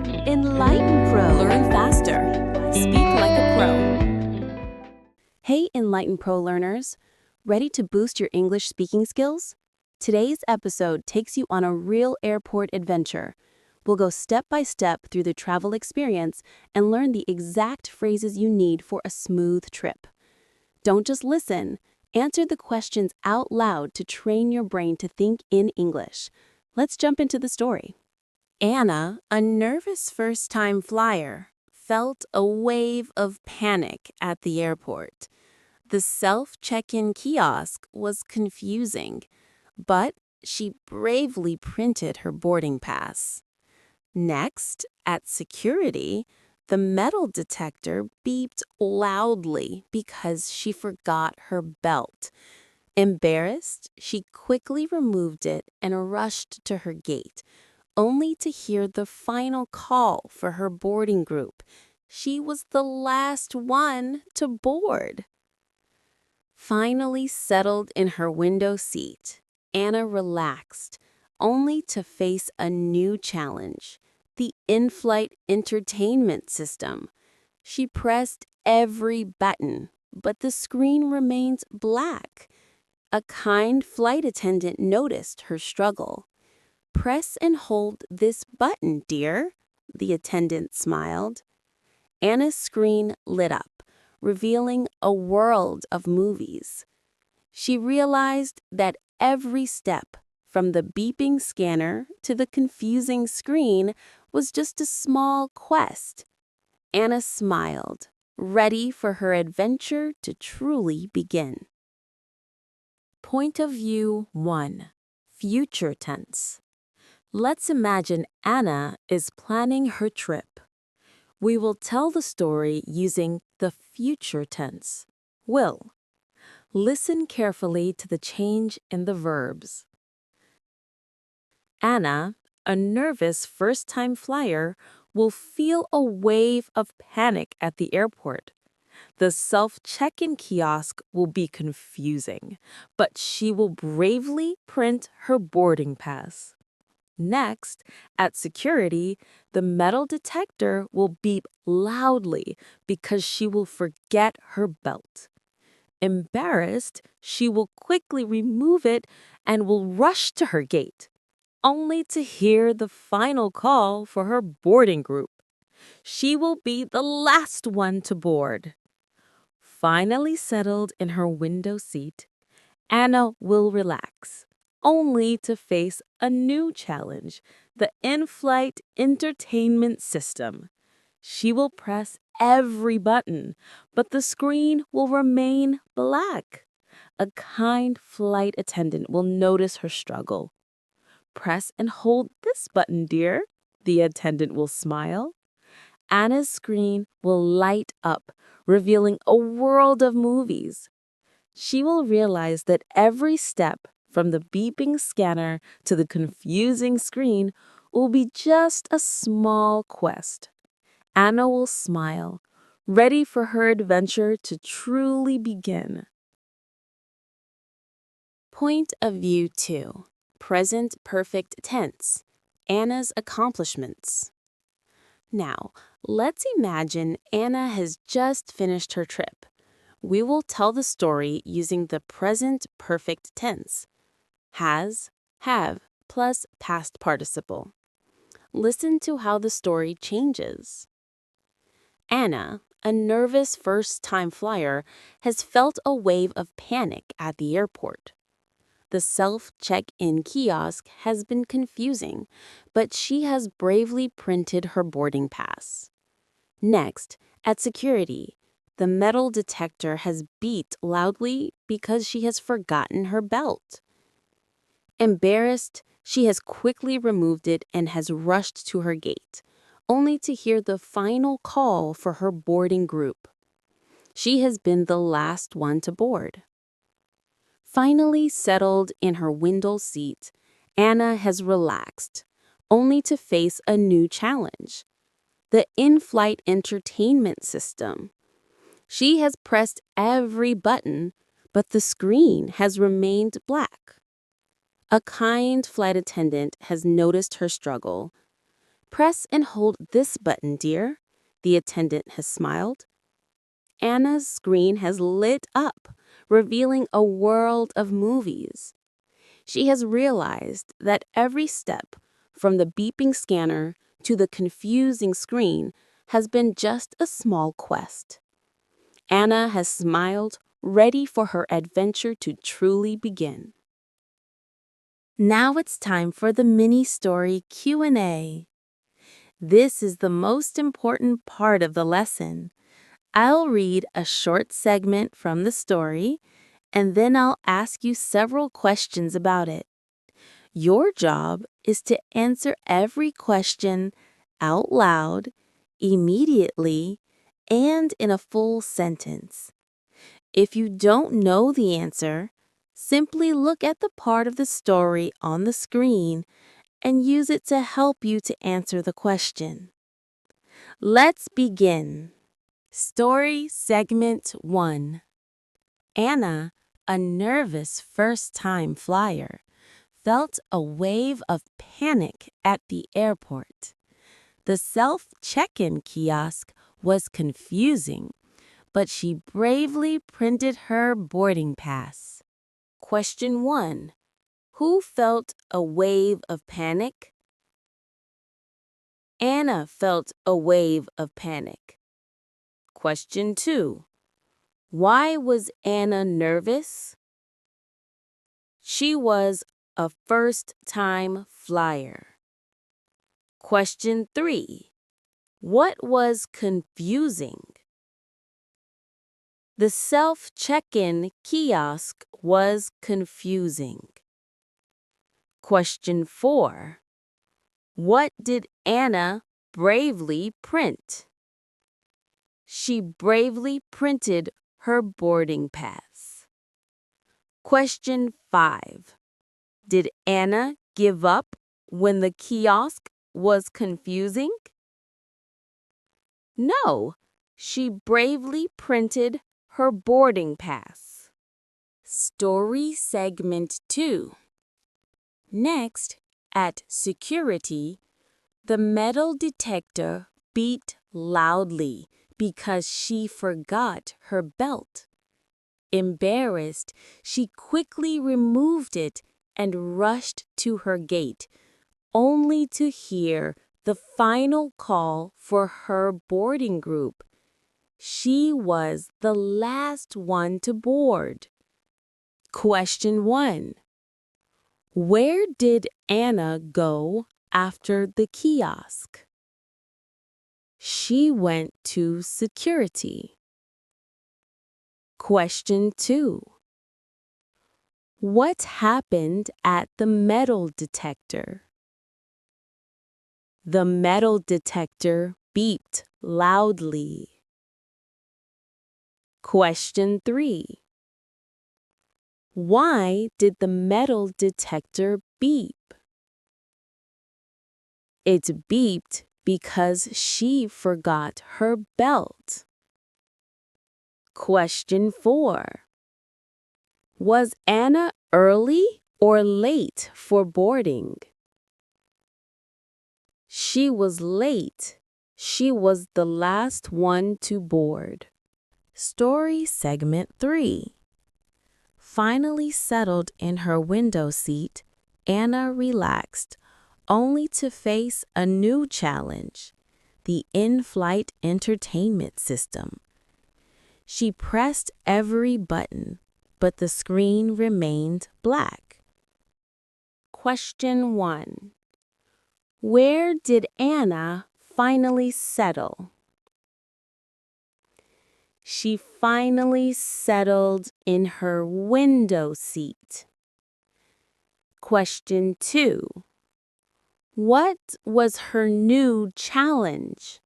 EnglightenPro. Learn faster. Speak like a pro. Hey, EnglightenPro learners. Ready to boost your English speaking skills? Today's episode takes you on a real airport adventure. We'll go step by step through the travel experience and learn the exact phrases you need for a smooth trip. Don't just listen. Answer the questions out loud to train your brain to think in English. Let's jump into the story. Anna, a nervous first-time flyer, felt a wave of panic at the airport. The self-check-in kiosk was confusing, but she bravely printed her boarding pass. Next, at security, the metal detector beeped loudly because she forgot her belt. Embarrassed, she quickly removed it and rushed to her gate, only to hear the final call for her boarding group. She was the last one to board. Finally settled in her window seat, Anna relaxed, only to face a new challenge: the in-flight entertainment system. She pressed every button, but the screen remains black. A kind flight attendant noticed her struggle. "Press and hold this button, dear," the attendant smiled. Anna's screen lit up, revealing a world of movies. She realized that every step, from the beeping scanner to the confusing screen, was just a small quest. Anna smiled, ready for her adventure to truly begin. Point of view 1. Future tense. Let's imagine Anna is planning her trip. We will tell the story using the future tense, will. Listen carefully to the change in the verbs. Anna, a nervous first-time flyer, will feel a wave of panic at the airport. The self-check-in kiosk will be confusing, but she will bravely print her boarding pass. Next, at security, the metal detector will beep loudly because she will forget her belt. Embarrassed, she will quickly remove it and will rush to her gate, only to hear the final call for her boarding group. She will be the last one to board. Finally settled in her window seat, Anna will relax, only to face a new challenge: the in-flight entertainment system. She will press every button, but the screen will remain black. A kind flight attendant will notice her struggle. "Press and hold this button, dear," the attendant will smile. Anna's screen will light up, revealing a world of movies. She will realize that every step, from the beeping scanner to the confusing screen, will be just a small quest. Anna will smile, ready for her adventure to truly begin. Point of view 2. Present perfect tense. Anna's accomplishments. Now, let's imagine Anna has just finished her trip. We will tell the story using the present perfect tense: has, have, plus past participle. Listen to how the story changes. Anna, a nervous first-time flyer, has felt a wave of panic at the airport. The self-check-in kiosk has been confusing, but she has bravely printed her boarding pass. Next, at security, the metal detector has beeped loudly because she has forgotten her belt. Embarrassed, she has quickly removed it and has rushed to her gate, only to hear the final call for her boarding group. She has been the last one to board. Finally settled in her window seat, Anna has relaxed, only to face a new challenge: the in-flight entertainment system. She has pressed every button, but the screen has remained black. A kind flight attendant has noticed her struggle. Press and hold this button, dear, the attendant has smiled. Anna's screen has lit up, revealing a world of movies. She has realized that every step, from the beeping scanner to the confusing screen, has been just a small quest. Anna has smiled, ready for her adventure to truly begin. Now it's time for the mini-story Q&A. This is the most important part of the lesson. I'll read a short segment from the story, and then I'll ask you several questions about it. Your job is to answer every question out loud, immediately, and in a full sentence. If you don't know the answer, simply look at the part of the story on the screen and use it to help you to answer the question. Let's begin. Story Segment 1. Anna, a nervous first-time flyer, felt a wave of panic at the airport. The self-check-in kiosk was confusing, but she bravely printed her boarding pass. Question 1. Who felt a wave of panic? Anna felt a wave of panic. Question 2. Why was Anna nervous? She was a first-time flyer. Question 3. What was confusing? The self-check-in kiosk was confusing. Question 4. What did Anna bravely print? She bravely printed her boarding pass. Question 5. Did Anna give up when the kiosk was confusing? No, she bravely printed her boarding pass. Story Segment 2. Next, at security, the metal detector beeped loudly because she forgot her belt. Embarrassed, she quickly removed it and rushed to her gate, only to hear the final call for her boarding group. She was the last one to board. Question 1. Where did Anna go after the kiosk? She went to security. Question 2. What happened at the metal detector? The metal detector beeped loudly. Question 3. Why did the metal detector beep? It beeped because she forgot her belt. Question 4. Was Anna early or late for boarding? She was late. She was the last one to board. Story Segment 3. Finally settled in her window seat, Anna relaxed, only to face a new challenge, the in-flight entertainment system. She pressed every button, but the screen remained black. Question 1. Where did Anna finally settle? She finally settled in her window seat. Question 2. What was her new challenge?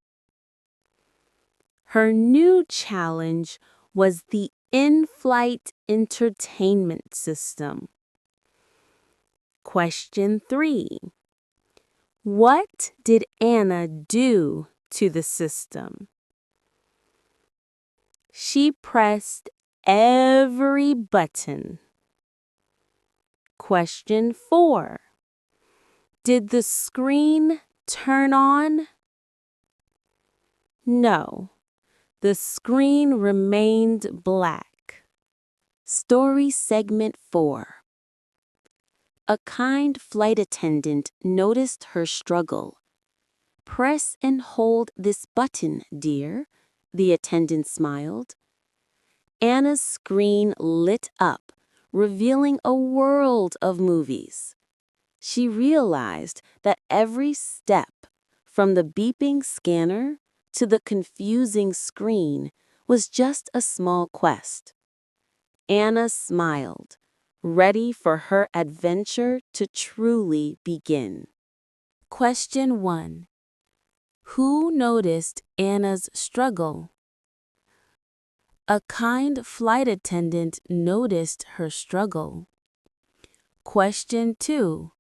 Her new challenge was the in-flight entertainment system. Question 3. What did Anna do to the system? She pressed every button. Question 4. Did the screen turn on? No, the screen remained black. Story segment 4. A kind flight attendant noticed her struggle. Press and hold this button, dear, the attendant smiled. Anna's screen lit up, revealing a world of movies. She realized that every step, from the beeping scanner to the confusing screen, was just a small quest. Anna smiled, ready for her adventure to truly begin. Question 1. Who noticed Anna's struggle? A kind flight attendant noticed her struggle. Question 2.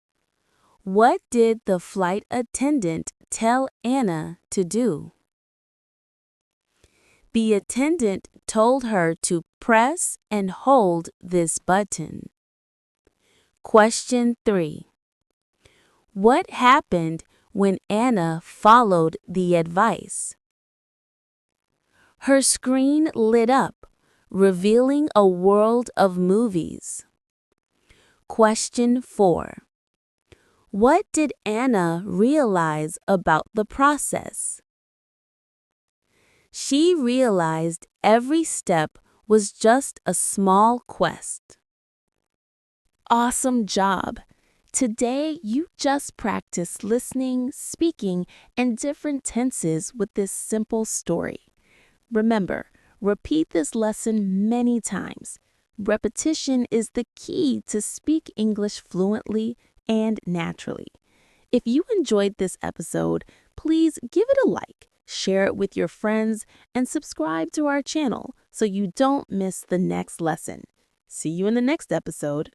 What did the flight attendant tell Anna to do? The attendant told her to press and hold this button. Question 3. What happened when Anna followed the advice? Her screen lit up, revealing a world of movies. Question 4. What did Anna realize about the process? She realized every step was just a small quest. Awesome job! Today, you just practiced listening, speaking, and different tenses with this simple story. Remember, repeat this lesson many times. Repetition is the key to speak English fluently and naturally. If you enjoyed this episode, please give it a like, share it with your friends, and subscribe to our channel so you don't miss the next lesson. See you in the next episode.